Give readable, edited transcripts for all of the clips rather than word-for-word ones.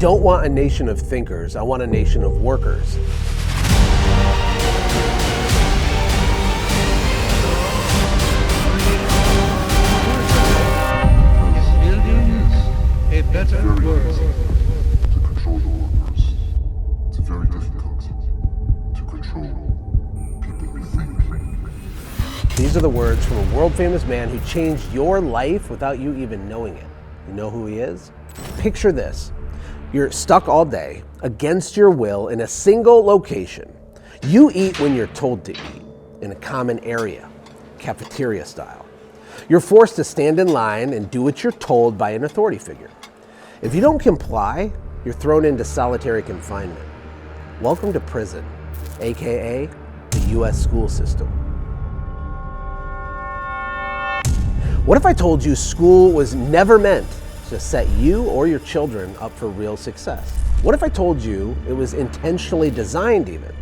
don't want a nation of thinkers, I want a nation of workers. A better world. To control the workers. It's very difficult to control people who think. These are the words from a world-famous man who changed your life without you even knowing it. You know who he is? Picture this. You're stuck all day, against your will, in a single location. You eat when you're told to eat, in a common area, cafeteria style. You're forced to stand in line and do what you're told by an authority figure. If you don't comply, you're thrown into solitary confinement. Welcome to prison, AKA the U.S. school system. What if I told you school was never meant to set you or your children up for real success? What if I told you it was intentionally designed even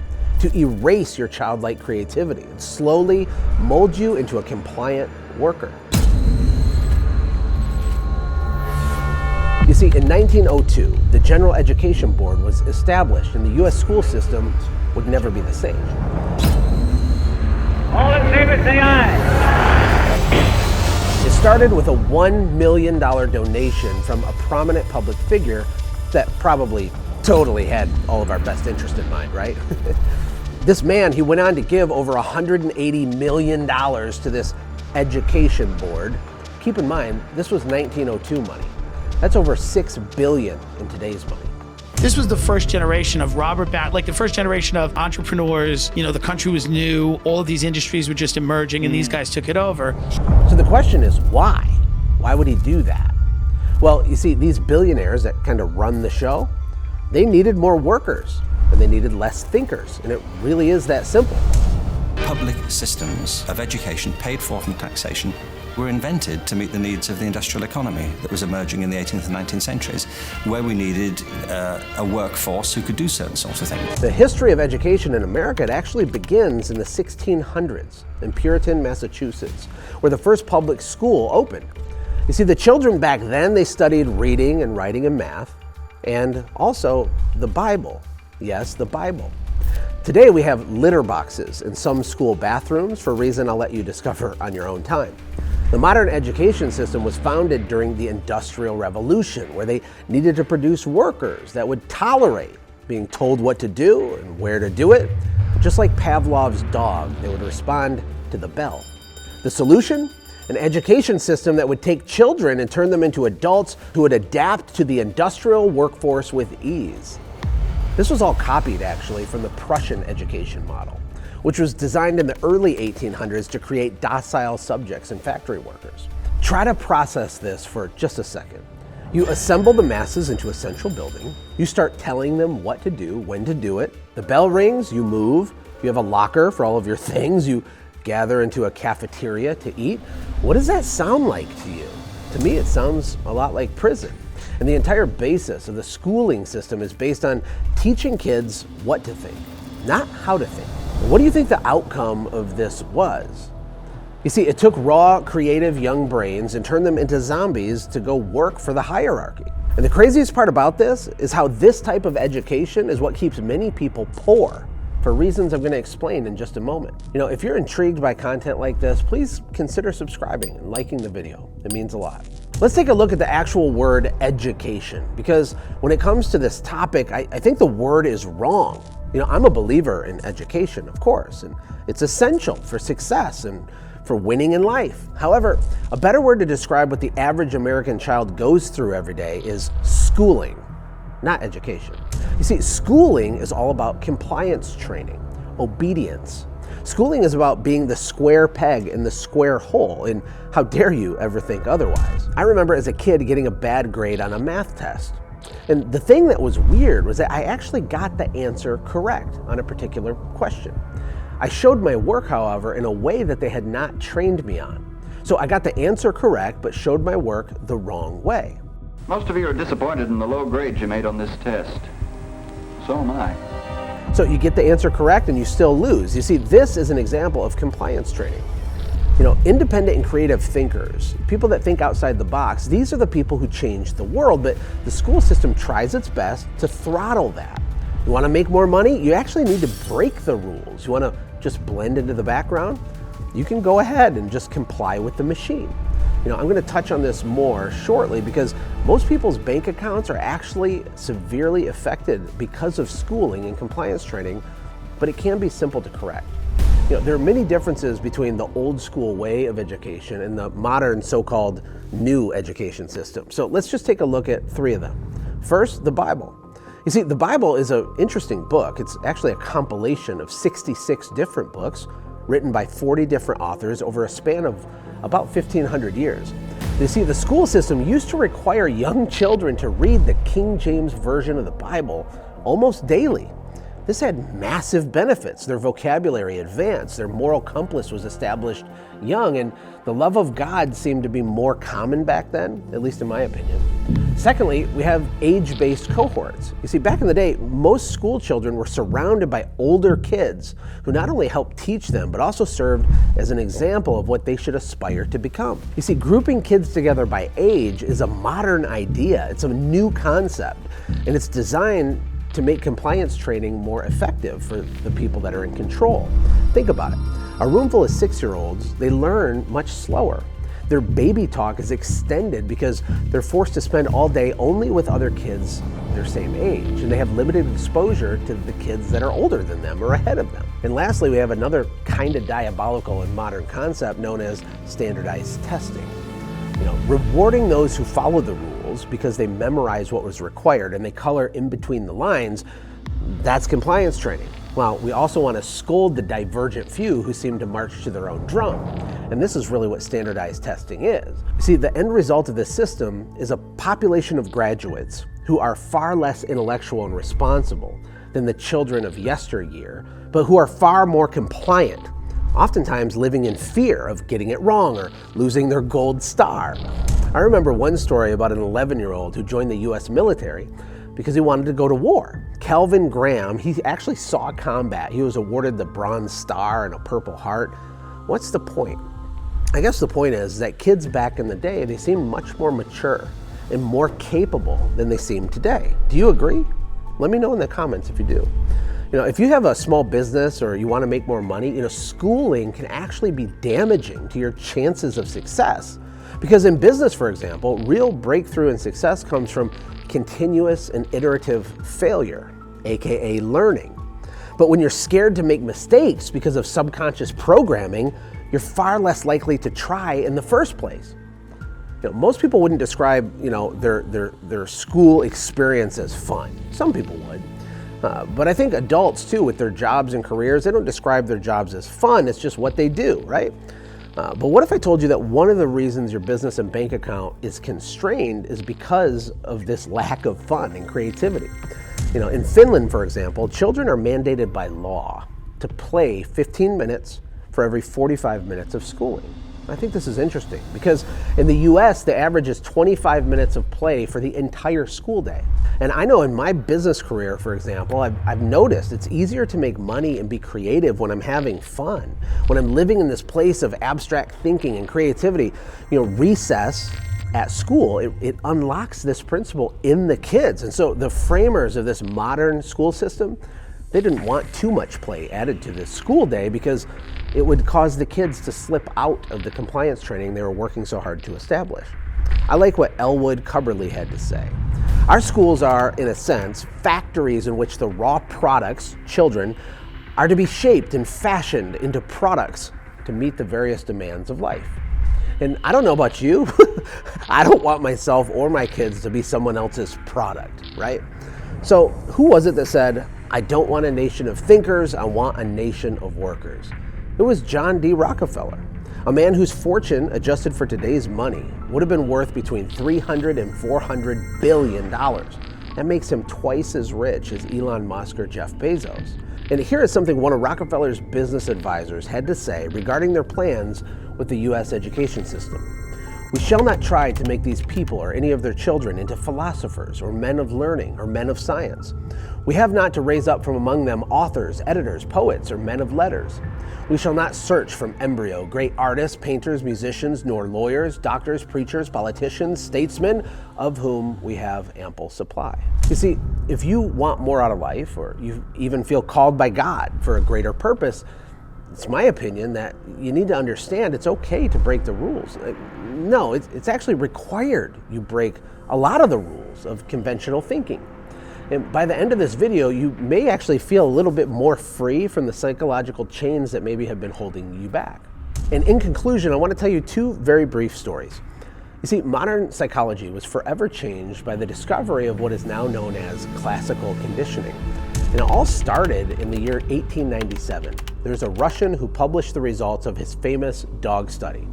to erase your childlike creativity and slowly mold you into a compliant worker? You see, in 1902, the General Education Board was established and the U.S. school system would never be the same. All in favor, say aye. It started with a $1 million donation from a prominent public figure that probably totally had all of our best interest in mind, right? This man, he went on to give over $180 million to this education board. Keep in mind, this was 1902 money. That's over $6 billion in today's money. This was the first generation of like the first generation of entrepreneurs. You know, the country was new, all of these industries were just emerging, and these guys took it over. So the question is, why? Why would he do that? Well, you see, these billionaires that kind of run the show, they needed more workers, and they needed less thinkers, and it really is that simple. Public systems of education paid for from taxation were invented to meet the needs of the industrial economy that was emerging in the 18th and 19th centuries, where we needed a workforce who could do certain sorts of things. The history of education in America, it actually begins in the 1600s in Puritan, Massachusetts, where the first public school opened. You see, the children back then, they studied reading and writing and math, and also the Bible. Yes, the Bible. Today we have litter boxes in some school bathrooms for a reason I'll let you discover on your own time. The modern education system was founded during the Industrial Revolution, where they needed to produce workers that would tolerate being told what to do and where to do it. Just like Pavlov's dog, they would respond to the bell. The solution? An education system that would take children and turn them into adults who would adapt to the industrial workforce with ease. This was all copied, actually, from the Prussian education model, which was designed in the early 1800s to create docile subjects and factory workers. Try to process this for just a second. You assemble the masses into a central building. You start telling them what to do, when to do it. The bell rings, you move. You have a locker for all of your things. You gather into a cafeteria to eat. What does that sound like to you? To me, it sounds a lot like prison. And the entire basis of the schooling system is based on teaching kids what to think, not how to think. What do you think the outcome of this was? You see, it took raw, creative young brains and turned them into zombies to go work for the hierarchy. And the craziest part about this is how this type of education is what keeps many people poor, for reasons I'm going to explain in just a moment. You know, if you're intrigued by content like this, please consider subscribing and liking the video. It means a lot. Let's take a look at the actual word education, because when it comes to this topic, I think the word is wrong. You know, I'm a believer in education, of course, and it's essential for success and for winning in life. However, a better word to describe what the average American child goes through every day is schooling, not education. You see, schooling is all about compliance training, obedience. Schooling is about being the square peg in the square hole, and how dare you ever think otherwise? I remember as a kid getting a bad grade on a math test. And the thing that was weird was that I actually got the answer correct on a particular question. I showed my work, however, in a way that they had not trained me on. So I got the answer correct, but showed my work the wrong way. Most of you are disappointed in the low grades you made on this test. So am I. So you get the answer correct and you still lose. You see, this is an example of compliance training. Independent and creative thinkers, people that think outside the box, these are the people who change the world, but the school system tries its best to throttle that. You want to make more money? You actually need to break the rules. You want to just blend into the background? You can go ahead and just comply with the machine. I'm going to touch on this more shortly because most people's bank accounts are actually severely affected because of schooling and compliance training, but it can be simple to correct. There are many differences between the old school way of education and the modern so-called new education system. So let's just take a look at 3 of them. First, the Bible. You see, the Bible is an interesting book. It's actually a compilation of 66 different books written by 40 different authors over a span of about 1,500 years. You see, the school system used to require young children to read the King James Version of the Bible almost daily. This had massive benefits. Their vocabulary advanced, their moral compass was established young, and the love of God seemed to be more common back then, at least in my opinion. Secondly, we have age-based cohorts. You see, back in the day, most school children were surrounded by older kids who not only helped teach them, but also served as an example of what they should aspire to become. You see, grouping kids together by age is a modern idea. It's a new concept, and it's designed to make compliance training more effective for the people that are in control. Think about it. A room full of 6-year-olds, they learn much slower. Their baby talk is extended because they're forced to spend all day only with other kids their same age, and they have limited exposure to the kids that are older than them or ahead of them. And lastly, we have another kind of diabolical and modern concept known as standardized testing. Rewarding those who follow the rules because they memorize what was required and they color in between the lines, that's compliance training. Well, we also want to scold the divergent few who seem to march to their own drum. And this is really what standardized testing is. You see, the end result of this system is a population of graduates who are far less intellectual and responsible than the children of yesteryear, but who are far more compliant, oftentimes living in fear of getting it wrong or losing their gold star. I remember one story about an 11-year-old who joined the US military because he wanted to go to war. Calvin Graham, he actually saw combat. He was awarded the Bronze Star and a Purple Heart. What's the point? I guess the point is that kids back in the day, they seemed much more mature and more capable than they seem today. Do you agree? Let me know in the comments if you do. If you have a small business or you want to make more money, schooling can actually be damaging to your chances of success. Because in business, for example, real breakthrough and success comes from continuous and iterative failure, aka learning. But when you're scared to make mistakes because of subconscious programming, you're far less likely to try in the first place. Most people wouldn't describe, their school experience as fun. Some people would. But I think adults too, with their jobs and careers, they don't describe their jobs as fun, it's just what they do, right? But what if I told you that one of the reasons your business and bank account is constrained is because of this lack of fun and creativity? In Finland, for example, children are mandated by law to play 15 minutes for every 45 minutes of schooling. I think this is interesting because in the US, the average is 25 minutes of play for the entire school day. And I know in my business career, for example, I've noticed it's easier to make money and be creative when I'm having fun, when I'm living in this place of abstract thinking and creativity. Recess at school, it unlocks this principle in the kids. And so the framers of this modern school system, they didn't want too much play added to this school day because it would cause the kids to slip out of the compliance training they were working so hard to establish. I like what Ellwood Cubberley had to say. Our schools are, in a sense, factories in which the raw products, children, are to be shaped and fashioned into products to meet the various demands of life. And I don't know about you, I don't want myself or my kids to be someone else's product, right? So who was it that said, I don't want a nation of thinkers, I want a nation of workers? It was John D. Rockefeller, a man whose fortune, adjusted for today's money, would have been worth between $300 and $400 billion. That makes him twice as rich as Elon Musk or Jeff Bezos. And here is something one of Rockefeller's business advisors had to say regarding their plans with the US education system. We shall not try to make these people or any of their children into philosophers or men of learning or men of science. We have not to raise up from among them authors, editors, poets, or men of letters. We shall not search from embryo great artists, painters, musicians, nor lawyers, doctors, preachers, politicians, statesmen, of whom we have ample supply. You see, if you want more out of life, or you even feel called by God for a greater purpose, it's my opinion that you need to understand it's okay to break the rules. No, it's actually required you break a lot of the rules of conventional thinking. And by the end of this video, you may actually feel a little bit more free from the psychological chains that maybe have been holding you back. And in conclusion, I want to tell you two very brief stories. You see, modern psychology was forever changed by the discovery of what is now known as classical conditioning. And it all started in the year 1897. There's a Russian who published the results of his famous dog study.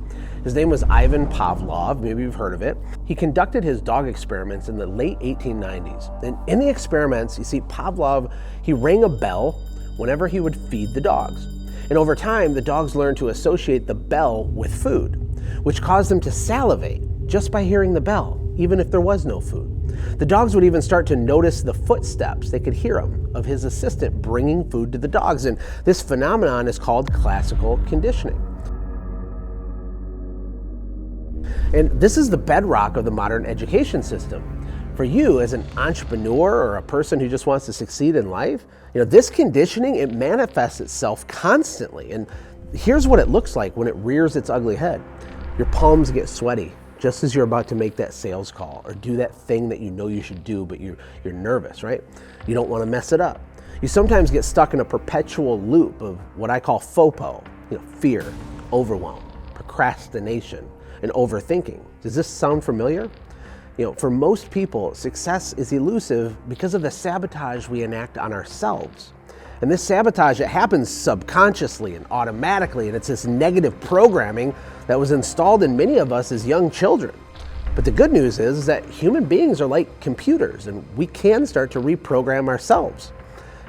His name was Ivan Pavlov, maybe you've heard of it. He conducted his dog experiments in the late 1890s. And in the experiments, you see, Pavlov, he rang a bell whenever he would feed the dogs. And over time, the dogs learned to associate the bell with food, which caused them to salivate just by hearing the bell, even if there was no food. The dogs would even start to notice the footsteps, they could hear them, of his assistant bringing food to the dogs. And this phenomenon is called classical conditioning. And this is the bedrock of the modern education system. For you as an entrepreneur or a person who just wants to succeed in life, this conditioning, it manifests itself constantly. And here's what it looks like when it rears its ugly head. Your palms get sweaty just as you're about to make that sales call or do that thing that you know you should do, but you're nervous, right? You don't want to mess it up. You sometimes get stuck in a perpetual loop of what I call FOPO, fear, overwhelm, procrastination, and overthinking. Does this sound familiar? For most people, success is elusive because of the sabotage we enact on ourselves. And this sabotage, it happens subconsciously and automatically, and it's this negative programming that was installed in many of us as young children. But the good news is that human beings are like computers, and we can start to reprogram ourselves.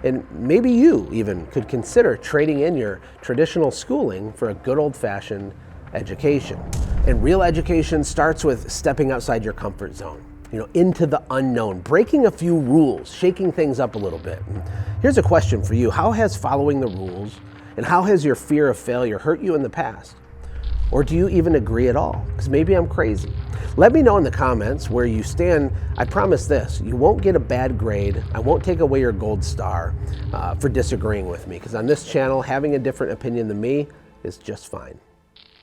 And maybe you even could consider trading in your traditional schooling for a good old-fashioned education. And real education starts with stepping outside your comfort zone, into the unknown, breaking a few rules, shaking things up a little bit. And here's a question for you. How has following the rules and how has your fear of failure hurt you in the past? Or do you even agree at all? Because maybe I'm crazy. Let me know in the comments where you stand. I promise this, you won't get a bad grade. I won't take away your gold star for disagreeing with me, because on this channel, having a different opinion than me is just fine.